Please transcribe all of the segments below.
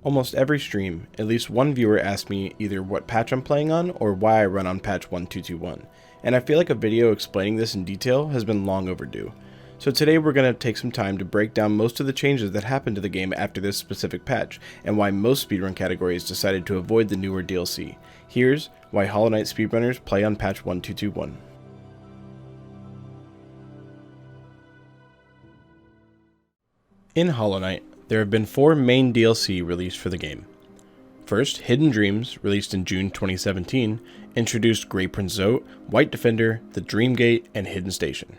Almost every stream, at least one viewer asks me either what patch I'm playing on or why I run on patch 1221, and I feel like a video explaining this in detail has been long overdue. So today we're going to take some time to break down most of the changes that happened to the game after this specific patch, and why most speedrun categories decided to avoid the newer DLC. Here's why Hollow Knight Speedrunners play on patch 1221. In Hollow Knight, there have been 4 main DLC released for the game. First, Hidden Dreams, released in June 2017, introduced Grey Prince Zote, White Defender, the Dream Gate, and Hidden Station.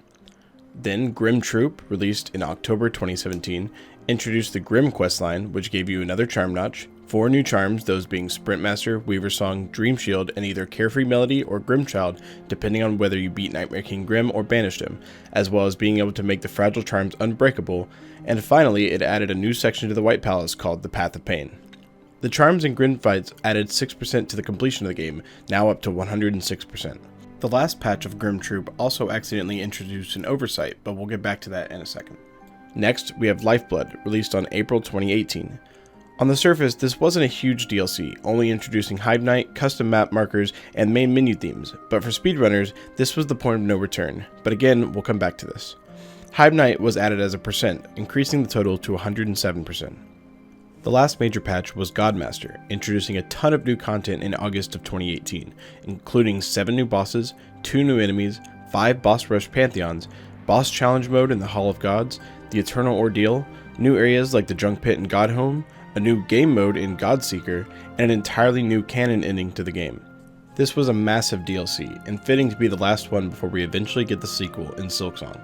Then, Grim Troop, released in October 2017, introduced the Grim questline, which gave you another charm notch, 4 new charms, those being Sprint Master, Weaver Song, Dream Shield, and either Carefree Melody or Grim Child, depending on whether you beat Nightmare King Grim or banished him, as well as being able to make the fragile charms unbreakable, and finally it added a new section to the White Palace called the Path of Pain. The charms and Grim fights added 6% to the completion of the game, now up to 106%. The last patch of Grim Troop also accidentally introduced an oversight, but we'll get back to that in a second. Next, we have Lifeblood, released on April 2018. On the surface, this wasn't a huge DLC, only introducing Hive Night, custom map markers, and main menu themes, but for speedrunners, this was the point of no return, but again, we'll come back to this. Hive Night was added as a percent, increasing the total to 107%. The last major patch was Godmaster, introducing a ton of new content in August of 2018, including 7 new bosses, 2 new enemies, 5 boss rush pantheons, boss challenge mode in the Hall of Gods, the Eternal Ordeal, new areas like the Junk Pit and God Home, a new game mode in Godseeker, and an entirely new canon ending to the game. This was a massive DLC, and fitting to be the last one before we eventually get the sequel in Silksong.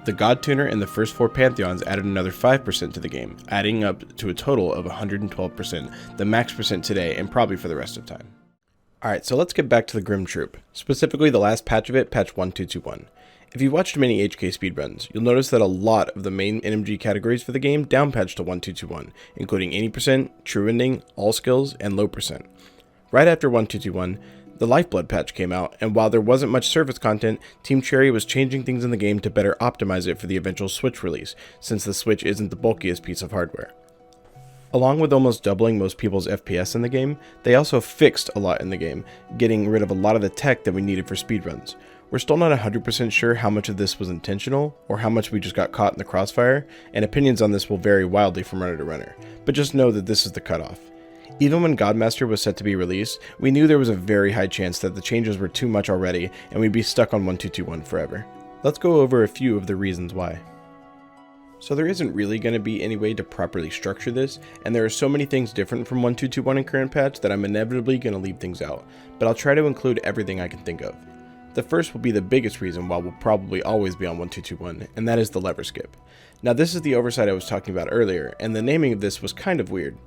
The God Tuner and the first 4 Pantheons added another 5% to the game, adding up to a total of 112%, the max percent today and probably for the rest of time. Alright, so let's get back to the Grim Troop, specifically the last patch of it, patch 1221. If you watched many HK speedruns, you'll notice that a lot of the main NMG categories for the game downpatched to 1221, including 80%, True Ending, All Skills, and Low Percent. Right after 1221, the Lifeblood patch came out, and while there wasn't much service content, Team Cherry was changing things in the game to better optimize it for the eventual Switch release, since the Switch isn't the bulkiest piece of hardware. Along with almost doubling most people's FPS in the game, they also fixed a lot in the game, getting rid of a lot of the tech that we needed for speedruns. We're still not 100% sure how much of this was intentional, or how much we just got caught in the crossfire, and opinions on this will vary wildly from runner to runner, but just know that this is the cutoff. Even when Godmaster was set to be released, we knew there was a very high chance that the changes were too much already, and we'd be stuck on 1221 forever. Let's go over a few of the reasons why. So there isn't really going to be any way to properly structure this, and there are so many things different from 1221 in current patch that I'm inevitably going to leave things out, but I'll try to include everything I can think of. The first will be the biggest reason why we'll probably always be on 1221, and that is the lever skip. Now this is the oversight I was talking about earlier, and the naming of this was kind of weird.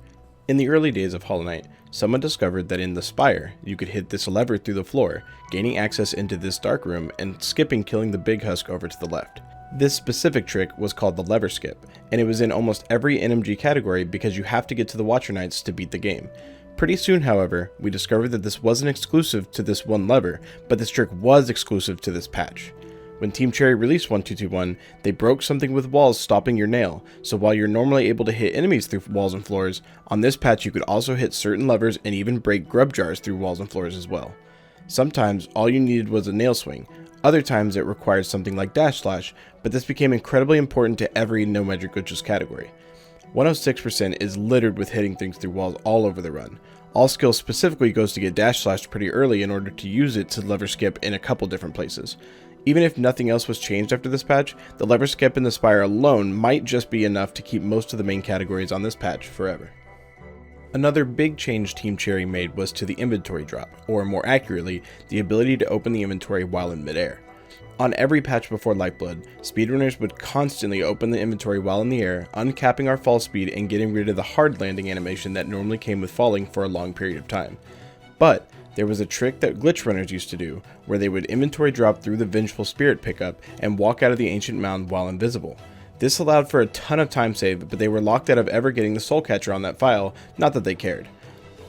In the early days of Hollow Knight, someone discovered that in the Spire, you could hit this lever through the floor, gaining access into this dark room and skipping killing the big husk over to the left. This specific trick was called the lever skip, and it was in almost every NMG category because you have to get to the Watcher Knights to beat the game. Pretty soon, however, we discovered that this wasn't exclusive to this one lever, but this trick was exclusive to this patch. When Team Cherry released 1221, they broke something with walls stopping your nail, so while you're normally able to hit enemies through walls and floors, on this patch you could also hit certain levers and even break grub jars through walls and floors as well. Sometimes all you needed was a nail swing, other times it required something like dash slash, but this became incredibly important to every no magic glitches category. 106% is littered with hitting things through walls all over the run. All Skills specifically goes to get dash slashed pretty early in order to use it to lever skip in a couple different places. Even if nothing else was changed after this patch, the lever skip in the Spire alone might just be enough to keep most of the main categories on this patch forever. Another big change Team Cherry made was to the inventory drop, or more accurately, the ability to open the inventory while in midair. On every patch before Lifeblood, speedrunners would constantly open the inventory while in the air, uncapping our fall speed and getting rid of the hard landing animation that normally came with falling for a long period of time. But there was a trick that glitch runners used to do, where they would inventory drop through the Vengeful Spirit pickup and walk out of the Ancient Mound while invisible. This allowed for a ton of time save, but they were locked out of ever getting the Soul Catcher on that file, not that they cared.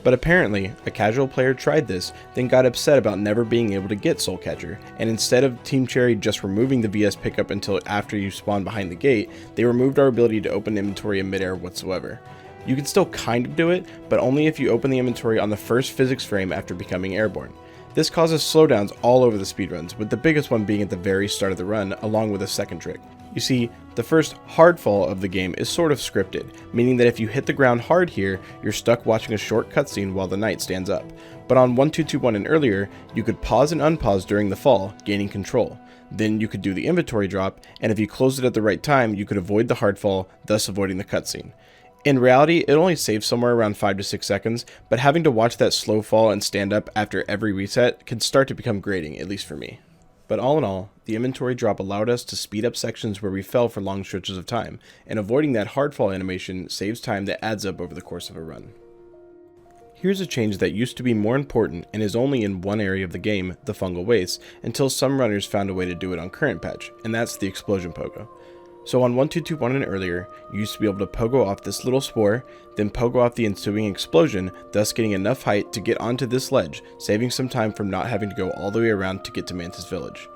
But apparently, a casual player tried this, then got upset about never being able to get Soul Catcher, and instead of Team Cherry just removing the VS pickup until after you spawn behind the gate, they removed our ability to open inventory in midair whatsoever. You can still kind of do it, but only if you open the inventory on the first physics frame after becoming airborne. This causes slowdowns all over the speedruns, with the biggest one being at the very start of the run, along with a second trick. You see, the first hard fall of the game is sort of scripted, meaning that if you hit the ground hard here, you're stuck watching a short cutscene while the knight stands up. But on 1221 and earlier, you could pause and unpause during the fall, gaining control. Then you could do the inventory drop, and if you closed it at the right time, you could avoid the hard fall, thus avoiding the cutscene. In reality, it only saves somewhere around 5 to 6 seconds, but having to watch that slow fall and stand up after every reset can start to become grating, at least for me. But all in all, the inventory drop allowed us to speed up sections where we fell for long stretches of time, and avoiding that hard fall animation saves time that adds up over the course of a run. Here's a change that used to be more important and is only in one area of the game, the fungal wastes, until some runners found a way to do it on current patch, and that's the explosion pogo. So on 1221 and earlier, you used to be able to pogo off this little spore, then pogo off the ensuing explosion, thus getting enough height to get onto this ledge, saving some time from not having to go all the way around to get to Mantis Village.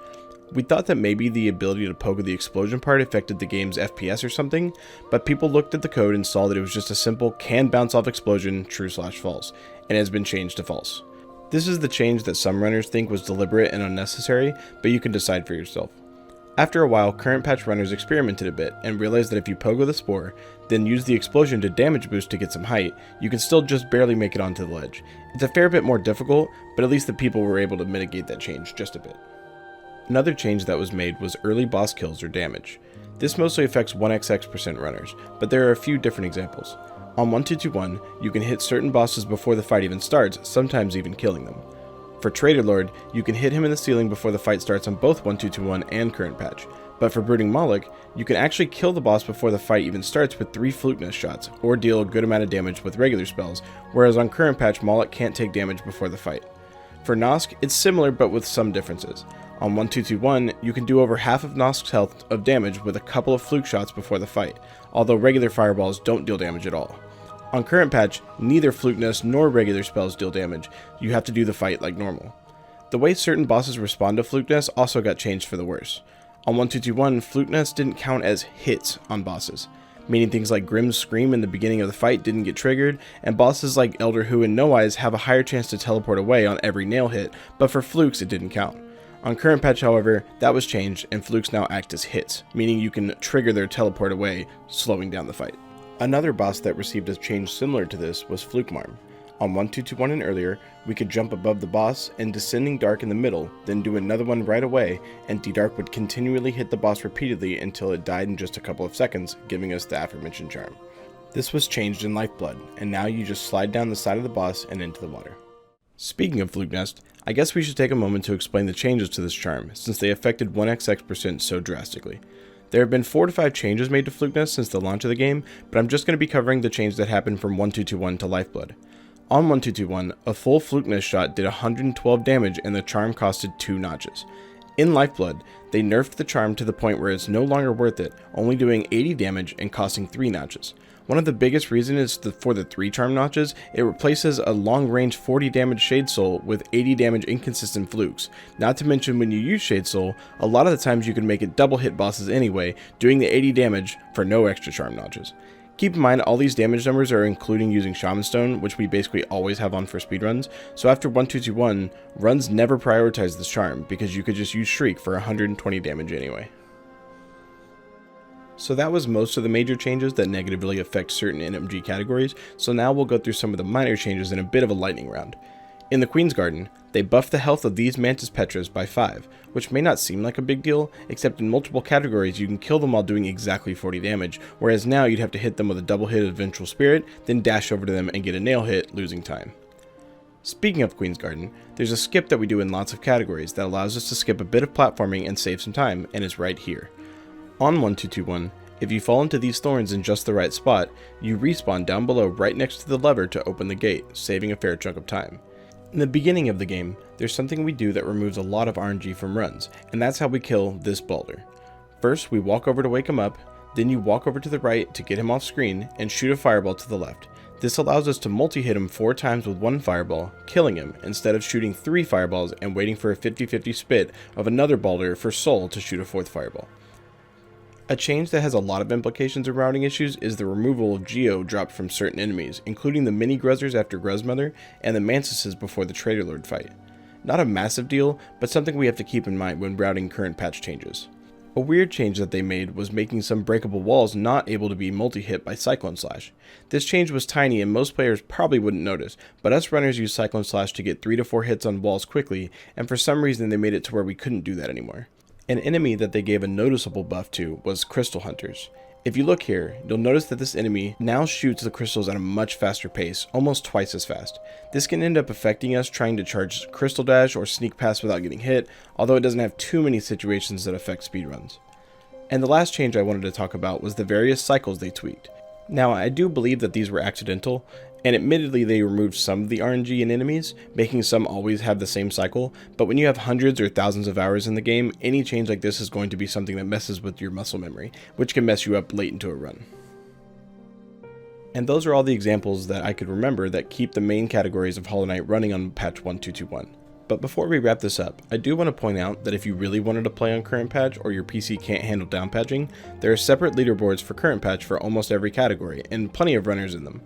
We thought that maybe the ability to pogo the explosion part affected the game's FPS or something, but people looked at the code and saw that it was just a simple can bounce off explosion, true/false, and has been changed to false. This is the change that some runners think was deliberate and unnecessary, but you can decide for yourself. After a while, current patch runners experimented a bit and realized that if you pogo the spore, then use the explosion to damage boost to get some height, you can still just barely make it onto the ledge. It's a fair bit more difficult, but at least the people were able to mitigate that change just a bit. Another change that was made was early boss kills or damage. This mostly affects 1xx% runners, but there are a few different examples. On 1221, you can hit certain bosses before the fight even starts, sometimes even killing them. For Trader Lord, you can hit him in the ceiling before the fight starts on both 1221 and current patch, but for Brooding Moloch, you can actually kill the boss before the fight even starts with 3 Fluke Nest shots, or deal a good amount of damage with regular spells, whereas on current patch, Moloch can't take damage before the fight. For Nosk, it's similar but with some differences. On 1221, you can do over half of Nosk's health of damage with a couple of Fluke shots before the fight, although regular fireballs don't deal damage at all. On current patch, neither Fluke Nest nor regular spells deal damage, you have to do the fight like normal. The way certain bosses respond to Fluke Nest also got changed for the worse. On 1221, Fluke Nest didn't count as hits on bosses, meaning things like Grimm's Scream in the beginning of the fight didn't get triggered, and bosses like Elder Hu and No Eyes have a higher chance to teleport away on every nail hit, but for Flukes it didn't count. On current patch, however, that was changed, and Flukes now act as hits, meaning you can trigger their teleport away, slowing down the fight. Another boss that received a change similar to this was Fluke Marm. On 1221 and earlier, we could jump above the boss and Descending Dark in the middle, then do another one right away, and D-Dark would continually hit the boss repeatedly until it died in just a couple of seconds, giving us the aforementioned charm. This was changed in Lifeblood, and now you just slide down the side of the boss and into the water. Speaking of Fluke Nest, I guess we should take a moment to explain the changes to this charm, since they affected 1xx% so drastically. There have been 4 to 5 changes made to Fluke Nest since the launch of the game, but I'm just going to be covering the change that happened from 1221 to Lifeblood. On 1221, a full Fluke Nest shot did 112 damage and the charm costed 2 notches. In Lifeblood, they nerfed the charm to the point where it's no longer worth it, only doing 80 damage and costing 3 notches. One of the biggest reasons is for the 3 charm notches, it replaces a long-range 40 damage Shade Soul with 80 damage inconsistent Flukes. Not to mention when you use Shade Soul, a lot of the times you can make it double hit bosses anyway, doing the 80 damage for no extra charm notches. Keep in mind all these damage numbers are including using Shaman Stone, which we basically always have on for speedruns, so after 1221, runs never prioritize this charm because you could just use Shriek for 120 damage anyway. So that was most of the major changes that negatively affect certain NMG categories, so now we'll go through some of the minor changes in a bit of a lightning round. In the Queen's Garden, they buffed the health of these Mantis Petras by 5, which may not seem like a big deal, except in multiple categories you can kill them while doing exactly 40 damage, whereas now you'd have to hit them with a double hit of Vengeful Spirit, then dash over to them and get a nail hit, losing time. Speaking of Queen's Garden, there's a skip that we do in lots of categories that allows us to skip a bit of platforming and save some time, and is right here. On 1221, if you fall into these thorns in just the right spot, you respawn down below right next to the lever to open the gate, saving a fair chunk of time. In the beginning of the game, there's something we do that removes a lot of RNG from runs, and that's how we kill this boulder. First, we walk over to wake him up, then you walk over to the right to get him off screen, and shoot a fireball to the left. This allows us to multi-hit him 4 times with 1 fireball, killing him, instead of shooting 3 fireballs and waiting for a 50-50 spit of another boulder for Soul to shoot a 4th fireball. A change that has a lot of implications of routing issues is the removal of Geo dropped from certain enemies, including the mini Gruzzers after Gruzmother and the Mantises before the Trader Lord fight. Not a massive deal, but something we have to keep in mind when routing current patch changes. A weird change that they made was making some breakable walls not able to be multi-hit by Cyclone Slash. This change was tiny and most players probably wouldn't notice, but us runners use Cyclone Slash to get 3 to 4 hits on walls quickly, and for some reason they made it to where we couldn't do that anymore. An enemy that they gave a noticeable buff to was Crystal Hunters. If you look here, you'll notice that this enemy now shoots the crystals at a much faster pace, almost twice as fast. This can end up affecting us trying to charge Crystal Dash or Sneak Pass without getting hit, although it doesn't have too many situations that affect speedruns. And the last change I wanted to talk about was the various cycles they tweaked. Now, I do believe that these were accidental, and admittedly they removed some of the RNG in enemies, making some always have the same cycle, but when you have hundreds or thousands of hours in the game, any change like this is going to be something that messes with your muscle memory, which can mess you up late into a run. And those are all the examples that I could remember that keep the main categories of Hollow Knight running on patch 1.221. But before we wrap this up, I do want to point out that if you really wanted to play on current patch or your PC can't handle down patching, there are separate leaderboards for current patch for almost every category, and plenty of runners in them.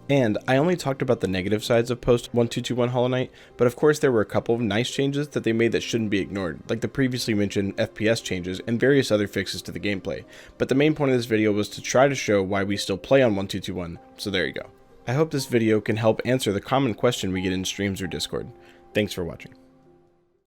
And I only talked about the negative sides of post 1.221 Hollow Knight, but of course there were a couple of nice changes that they made that shouldn't be ignored, like the previously mentioned FPS changes and various other fixes to the gameplay. But the main point of this video was to try to show why we still play on 1.221, so there you go. I hope this video can help answer the common question we get in streams or Discord. Thanks for watching.